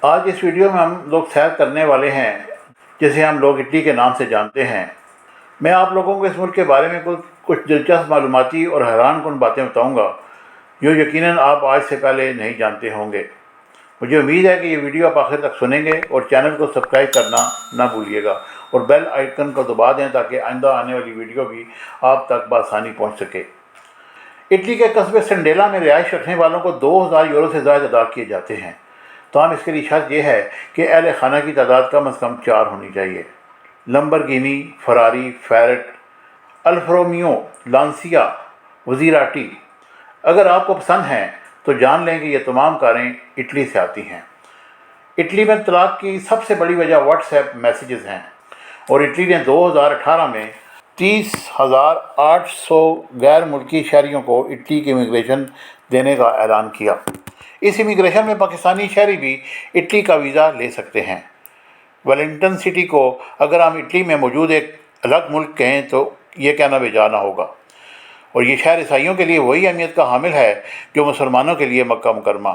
آج اس ویڈیو میں ہم لوگ سیر کرنے والے ہیں جسے ہم لوگ اٹلی کے نام سے جانتے ہیں۔ میں آپ لوگوں کو اس ملک کے بارے میں کچھ دلچسپ معلوماتی اور حیران کن باتیں بتاؤں گا جو یقیناً آپ آج سے پہلے نہیں جانتے ہوں گے۔ مجھے امید ہے کہ یہ ویڈیو آپ آخر تک سنیں گے اور چینل کو سبسکرائب کرنا نہ بھولیے گا اور بیل آئیکن کو دبا دیں تاکہ آئندہ آنے والی ویڈیو بھی آپ تک بآسانی پہنچ سکے۔ اٹلی کے قصبے سنڈیلا میں رہائش رکھنے والوں کو 2000 یورو سے زائد ادا کیے جاتے ہیں، تاہم اس کے لیے شرط یہ ہے کہ اہل خانہ کی تعداد کم از کم 4 ہونی چاہیے۔ لمبرگینی، فراری، فیرٹ، الفا رومیو، لانسیا، وزیراٹی اگر آپ کو پسند ہیں تو جان لیں کہ یہ تمام کاریں اٹلی سے آتی ہیں۔ اٹلی میں طلاق کی سب سے بڑی وجہ واٹس ایپ میسیجز ہیں اور اٹلی نے 2018 میں 30,800 غیر ملکی شہریوں کو اٹلی کی امیگریشن دینے کا اعلان کیا۔ اس امیگریشن میں پاکستانی شہری بھی اٹلی کا ویزا لے سکتے ہیں۔ ویلنگٹن سٹی کو اگر ہم اٹلی میں موجود ایک الگ ملک کہیں تو یہ کہنا بے جا نہ ہوگا، اور یہ شہر عیسائیوں کے لیے وہی اہمیت کا حامل ہے جو مسلمانوں کے لیے مکہ مکرمہ۔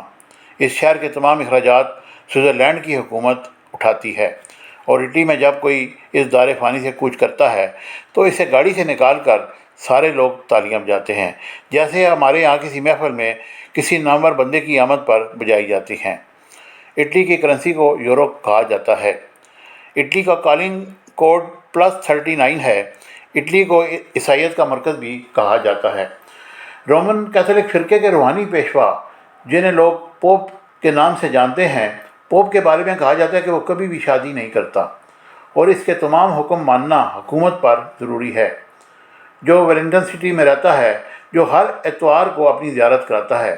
اس شہر کے تمام اخراجات سوئٹزرلینڈ کی حکومت اٹھاتی ہے، اور اٹلی میں جب کوئی اس دار فانی سے کوچ کرتا ہے تو اسے گاڑی سے نکال کر سارے لوگ تالیاں بجاتے ہیں، جیسے ہمارے یہاں کسی محفل میں کسی نامور بندے کی آمد پر بجائی جاتی ہیں۔ اٹلی کی کرنسی کو یورو کہا جاتا ہے۔ اٹلی کا کالنگ کوڈ +39 ہے۔ اٹلی کو عیسائیت کا مرکز بھی کہا جاتا ہے۔ رومن کیتھولک فرقے کے روحانی پیشوا جنہیں لوگ پوپ کے نام سے جانتے ہیں، پوپ کے بارے میں کہا جاتا ہے کہ وہ کبھی بھی شادی نہیں کرتا اور اس کے تمام حکم ماننا حکومت پر ضروری ہے۔ جو ویلنگٹن سٹی میں رہتا ہے، جو ہر اتوار کو اپنی زیارت کراتا ہے،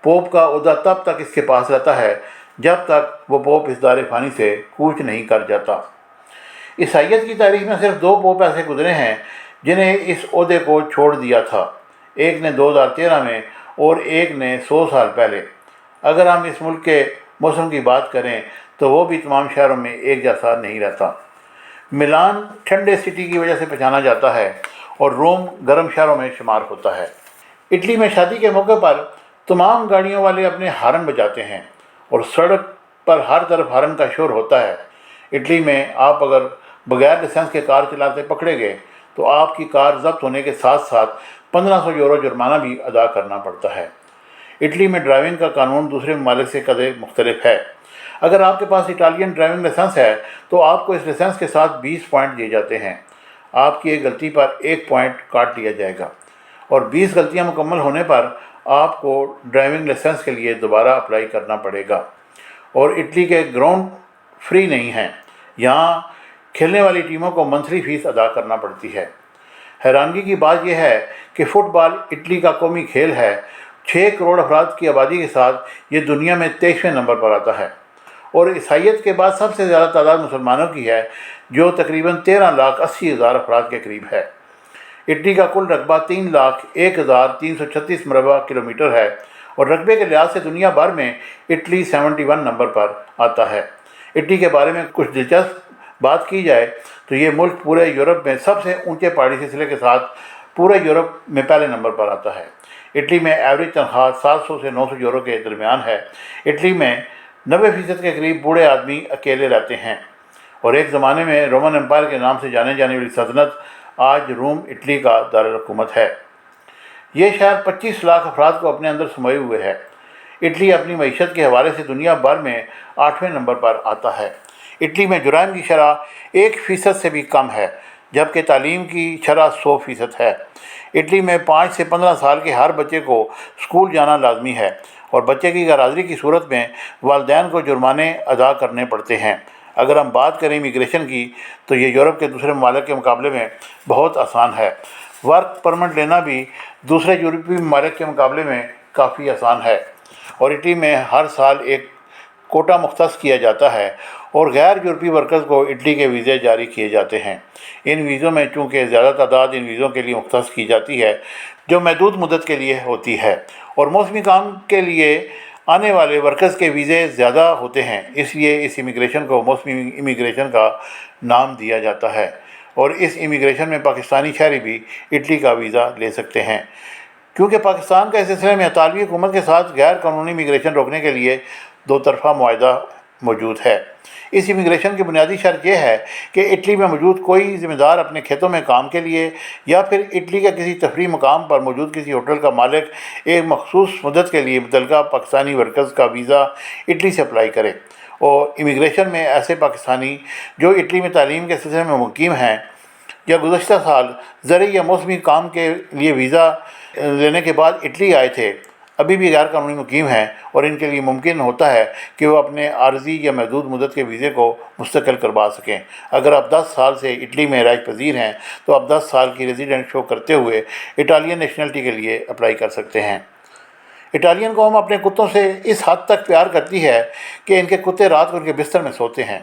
پوپ کا عہدہ تب تک اس کے پاس رہتا ہے جب تک وہ پوپ اس دار فانی سے کوچ نہیں کر جاتا۔ عیسائیت کی تاریخ میں صرف 2 پوپ ایسے گزرے ہیں جنہیں اس عہدے کو چھوڑ دیا تھا، ایک نے 2013 میں اور ایک نے 100 سال پہلے۔ اگر ہم اس ملک کے موسم کی بات کریں تو وہ بھی تمام شہروں میں ایک جیسا نہیں رہتا۔ ملان ٹھنڈے سٹی کی وجہ سے پہچانا جاتا ہے اور روم گرم شہروں میں شمار ہوتا ہے۔ اٹلی میں شادی کے موقع پر تمام گاڑیوں والے اپنے ہارن بجاتے ہیں اور سڑک پر ہر طرف ہارن کا شور ہوتا ہے۔ اٹلی میں آپ اگر بغیر لائسنس کے کار چلاتے پکڑے گئے تو آپ کی کار ضبط ہونے کے ساتھ ساتھ 1500 یورو جرمانہ بھی ادا کرنا پڑتا ہے۔ اٹلی میں ڈرائیونگ کا قانون دوسرے ممالک سے قدرے مختلف ہے۔ اگر آپ کے پاس اٹالین ڈرائیونگ لائسنس ہے تو آپ کو اس لائسنس کے ساتھ 20 پوائنٹ دیے جاتے ہیں۔ آپ کی ایک غلطی پر 1 پوائنٹ کاٹ لیا جائے گا، اور 20 غلطیاں مکمل ہونے پر آپ کو ڈرائیونگ لائسنس کے لیے دوبارہ اپلائی کرنا پڑے گا۔ اور اٹلی کے گراؤنڈ فری نہیں ہیں، یہاں کھیلنے والی ٹیموں کو منتھلی فیس ادا کرنا پڑتی ہے۔ حیرانگی کی بات یہ ہے کہ فٹ بال اٹلی کا قومی کھیل ہے۔ 6 کروڑ افراد کی آبادی کے ساتھ یہ دنیا میں 23ویں نمبر پر آتا ہے، اور عیسائیت کے بعد سب سے زیادہ تعداد مسلمانوں کی ہے جو تقریباً 13,80,000 افراد کے قریب ہے۔ اٹلی کا کل رقبہ 3,01,336 مربع کلومیٹر ہے، اور رقبے کے لحاظ سے دنیا بھر میں اٹلی 71 نمبر پر آتا ہے۔ اٹلی کے بارے میں کچھ دلچسپ بات کی جائے تو یہ ملک پورے یورپ میں سب سے اونچے پہاڑی سلسلے کے ساتھ پورے یورپ میں پہلے نمبر پر آتا ہے۔ اٹلی میں ایوریج تنخواہ 700 سے 900 یورو کے درمیان ہے۔ اٹلی میں 90% کے قریب بوڑھے آدمی اکیلے رہتے ہیں، اور ایک زمانے میں رومن امپائر کے نام سے جانے جانے والی سلطنت آج روم اٹلی کا دارالحکومت ہے۔ یہ شہر 25 لاکھ افراد کو اپنے اندر سموئے ہوئے ہے۔ اٹلی اپنی معیشت کے حوالے سے دنیا بھر میں 8ویں نمبر پر آتا ہے۔ اٹلی میں جرائم کی شرح 1% سے بھی کم ہے، جبکہ تعلیم کی شرح 100% ہے۔ اٹلی میں 5 سے 15 سال کے ہر بچے کو اسکول جانا لازمی ہے، اور بچے کی غیر حاضری کی صورت میں والدین کو جرمانے ادا کرنے پڑتے ہیں۔ اگر ہم بات کریں امیگریشن کی تو یہ یورپ کے دوسرے ممالک کے مقابلے میں بہت آسان ہے۔ ورک پرمٹ لینا بھی دوسرے یورپی ممالک کے مقابلے میں کافی آسان ہے، اور اٹلی میں ہر سال ایک کوٹا مختص کیا جاتا ہے اور غیر یورپی ورکرز کو اٹلی کے ویزے جاری کیے جاتے ہیں۔ ان ویزوں میں چونکہ زیادہ تعداد ان ویزوں کے لیے مختص کی جاتی ہے جو محدود مدت کے لیے ہوتی ہے، اور موسمی کام کے لیے آنے والے ورکرز کے ویزے زیادہ ہوتے ہیں، اس لیے اس امیگریشن کو موسمی امیگریشن کا نام دیا جاتا ہے۔ اور اس امیگریشن میں پاکستانی شہری بھی اٹلی کا ویزا لے سکتے ہیں، کیونکہ پاکستان کا اس سلسلے میں اطالوی حکومت کے ساتھ غیر قانونی امیگریشن روکنے کے لیے 2 طرفہ معاہدہ موجود ہے۔ اس امیگریشن کی بنیادی شرط یہ ہے کہ اٹلی میں موجود کوئی ذمہ دار اپنے کھیتوں میں کام کے لیے یا پھر اٹلی کے کسی تفریحی مقام پر موجود کسی ہوٹل کا مالک ایک مخصوص مدت کے لیے متعلقہ پاکستانی ورکرز کا ویزا اٹلی سے اپلائی کرے، اور امیگریشن میں ایسے پاکستانی جو اٹلی میں تعلیم کے سلسلے میں مقیم ہیں یا گزشتہ سال زرعی یا موسمی کام کے لیے ویزا لینے کے بعد اٹلی آئے تھے، ابھی بھی غیر قانونی مقیم ہیں، اور ان کے لیے ممکن ہوتا ہے کہ وہ اپنے عارضی یا محدود مدت کے ویزے کو مستقل کروا سکیں۔ اگر آپ 10 سال سے اٹلی میں رہائش پذیر ہیں تو آپ 10 سال کی ریزیڈنٹ شو کرتے ہوئے اٹالین نیشنلٹی کے لیے اپلائی کر سکتے ہیں۔ اٹالین قوم اپنے کتوں سے اس حد تک پیار کرتی ہے کہ ان کے کتے رات کو ان کے بستر میں سوتے ہیں۔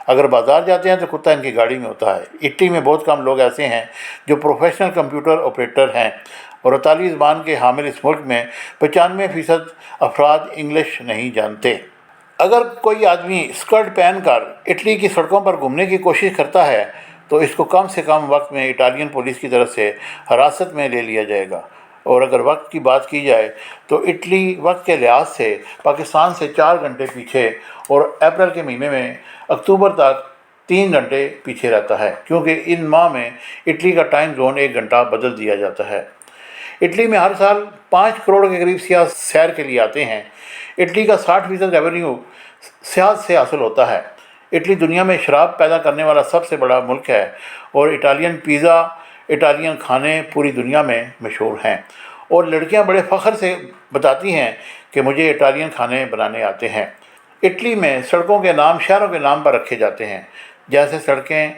اگر بازار جاتے ہیں تو کتا ان کی گاڑی میں ہوتا ہے۔ اٹلی میں بہت کم لوگ ایسے ہیں جو پروفیشنل کمپیوٹر آپریٹر ہیں، اور اطالوی زبان کے حامل اس ملک میں 95% افراد انگلش نہیں جانتے۔ اگر کوئی آدمی اسکرٹ پہن کر اٹلی کی سڑکوں پر گھومنے کی کوشش کرتا ہے تو اس کو کم سے کم وقت میں اٹالین پولیس کی طرف سے حراست میں لے لیا جائے گا، اور اگر وقت کی بات کی جائے تو اٹلی وقت کے لحاظ سے پاکستان سے 4 گھنٹے پیچھے اور اپریل کے مہینے میں اکتوبر تک 3 گھنٹے پیچھے رہتا ہے، کیونکہ ان ماہ میں اٹلی کا ٹائم زون 1 گھنٹہ بدل دیا جاتا ہے۔ اٹلی میں ہر سال 5 کروڑ کے قریب سیاح سیر کے لیے آتے ہیں۔ اٹلی کا 60% ریونیو سیاحت سے حاصل ہوتا ہے۔ اٹلی دنیا میں شراب پیدا کرنے والا سب سے بڑا ملک ہے، اور اٹالین پیزا، اٹالین کھانے پوری دنیا میں مشہور ہیں، اور لڑکیاں بڑے فخر سے بتاتی ہیں کہ مجھے اٹالین کھانے بنانے آتے ہیں۔ اٹلی میں سڑکوں کے نام شہروں کے نام پر رکھے جاتے ہیں، جیسے سڑکیں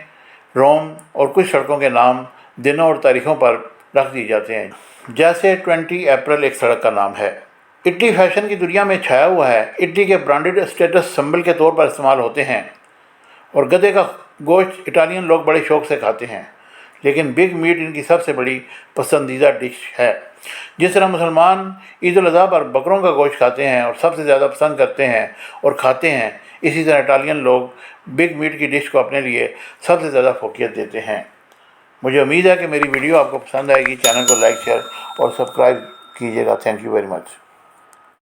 روم، اور کچھ سڑکوں کے نام دنوں اور تاریخوں پر رکھ دی جاتے ہیں، جیسے 20 اپریل ایک سڑک کا نام ہے۔ اٹلی فیشن کی دنیا میں چھایا ہوا ہے۔ اٹلی کے برانڈڈ اسٹیٹس سمبل کے طور پر استعمال ہوتے ہیں، اور گدھے کا گوشت اٹالین لوگ بڑے شوق سے کھاتے ہیں، لیکن بگ میٹ ان کی سب سے بڑی پسندیدہ ڈش ہے۔ جس طرح مسلمان عید الاضحیٰ پر بکروں کا گوشت کھاتے ہیں اور سب سے زیادہ پسند کرتے ہیں اور کھاتے ہیں، اسی طرح اٹالین لوگ بگ میٹ کی ڈش کو اپنے لیے سب سے زیادہ فوقیت دیتے ہیں۔ مجھے امید ہے کہ میری ویڈیو آپ کو پسند آئے گی۔ چینل کو لائک، شیئر اور سبسکرائب کیجیے گا۔ Thank you very much.